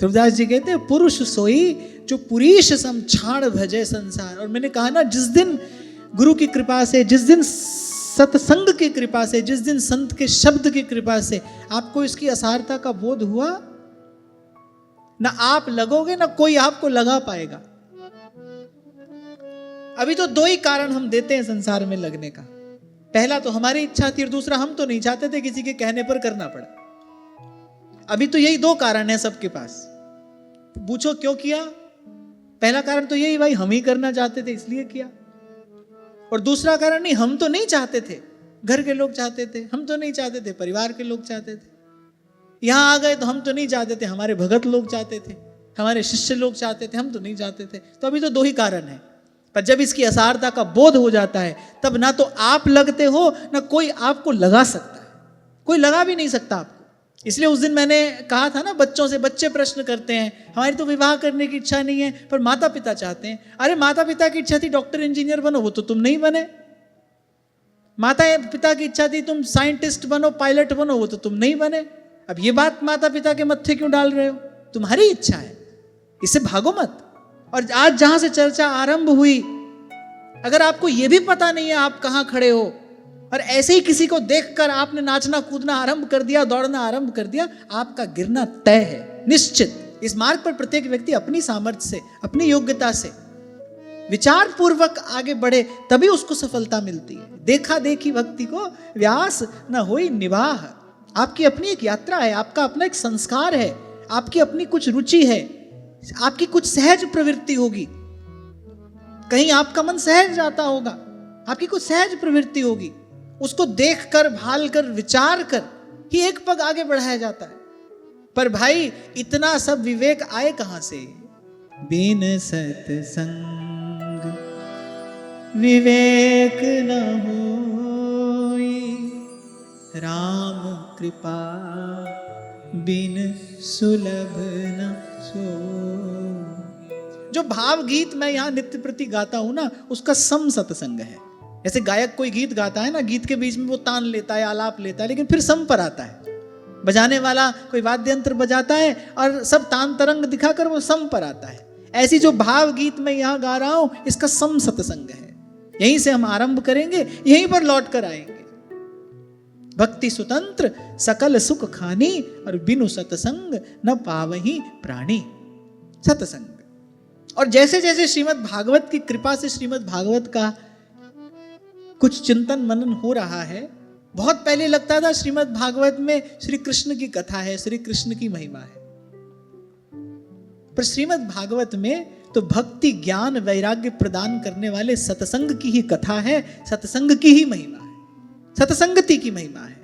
तुलसीदास जी कहते हैं पुरुष सोई जो पुरीश सम छाड़ भजे संसार। और मैंने कहा ना, जिस दिन गुरु की कृपा से, जिस दिन सत्संग की कृपा से, जिस दिन संत के शब्द की कृपा से आपको इसकी असारता का बोध हुआ, ना आप लगोगे ना कोई आपको लगा पाएगा। अभी तो दो ही कारण हम देते हैं संसार में लगने का। पहला तो हमारी इच्छा थी और दूसरा हम तो नहीं चाहते थे, किसी के कहने पर करना पड़ा। अभी तो यही दो कारण है सबके पास। पूछो क्यों किया? पहला कारण तो यही, भाई हम ही करना चाहते थे इसलिए किया। और दूसरा कारण नहीं, हम तो नहीं चाहते थे, घर के लोग चाहते थे, हम तो नहीं चाहते थे, परिवार के लोग चाहते थे। यहां आ गए तो हम तो नहीं चाहते थे, हमारे भगत लोग चाहते थे, हमारे शिष्य लोग चाहते थे, हम तो नहीं चाहते थे। तो अभी तो दो ही कारण है। पर जब इसकी असारता का बोध हो जाता है, तब ना तो आप लगते हो, ना कोई आपको लगा सकता है। कोई लगा भी नहीं सकता आपको। इसलिए उस दिन मैंने कहा था ना, बच्चों से, बच्चे प्रश्न करते हैं, हमारी तो विवाह करने की इच्छा नहीं है पर माता पिता चाहते हैं। अरे माता पिता की इच्छा थी डॉक्टर इंजीनियर बनो, वो तो तुम नहीं बने। माता पिता की इच्छा थी तुम साइंटिस्ट बनो, पायलट बनो, वो तो तुम नहीं बने। अब ये बात माता पिता के मत्थे क्यों डाल रहे हो? तुम्हारी इच्छा है, इससे भागो मत। और आज जहां से चर्चा आरंभ हुई, अगर आपको यह भी पता नहीं है आप कहां खड़े हो, और ऐसे ही किसी को देखकर आपने नाचना कूदना आरंभ कर दिया, दौड़ना आरंभ कर दिया, आपका गिरना तय है, निश्चित। इस मार्ग पर प्रत्येक व्यक्ति अपनी सामर्थ्य से, अपनी योग्यता से विचार पूर्वक आगे बढ़े, तभी उसको सफलता मिलती है। देखा देखी भक्ति को व्यास न होई निवाह। आपकी अपनी एक यात्रा है, आपका अपना एक संस्कार है, आपकी अपनी कुछ रुचि है, आपकी कुछ सहज प्रवृत्ति होगी। कहीं आपका मन सहज जाता होगा, आपकी कुछ सहज प्रवृत्ति होगी, उसको देखकर, भालकर, विचार कर ही एक पग आगे बढ़ाया जाता है। पर भाई इतना सब विवेक आए कहां से? बिन सत्संग विवेक न होई, राम कृपा बिन सुलभ न सोई। जो भाव गीत मैं यहां नित्य प्रति गाता हूं ना, उसका सम सत्संग है। जैसे गायक कोई गीत गाता है ना, गीत के बीच में वो तान लेता है, आलाप लेता है, लेकिन फिर सम पर आता है। बजाने वाला कोई वाद्य यंत्र बजाता है और सब तान तरंग दिखाकर वो सम पर आता है। ऐसी जो भाव गीत मैं यहां गा रहा हूं, इसका सम सत्संग है। यहीं से हम आरंभ करेंगे, यहीं पर लौट कर आएंगे। भक्ति स्वतंत्र सकल सुख खानी, और बिनु सत्संग न पावही प्राणी। सत्संग। और जैसे जैसे श्रीमद् भागवत की कृपा से श्रीमद् भागवत का कुछ चिंतन मनन हो रहा है, बहुत पहले लगता था श्रीमद् भागवत में श्री कृष्ण की कथा है, श्री कृष्ण की महिमा है। पर श्रीमद् भागवत में तो भक्ति, ज्ञान, वैराग्य प्रदान करने वाले सत्संग की ही कथा है, सत्संग की ही महिमा है, सत्संगति की महिमा है।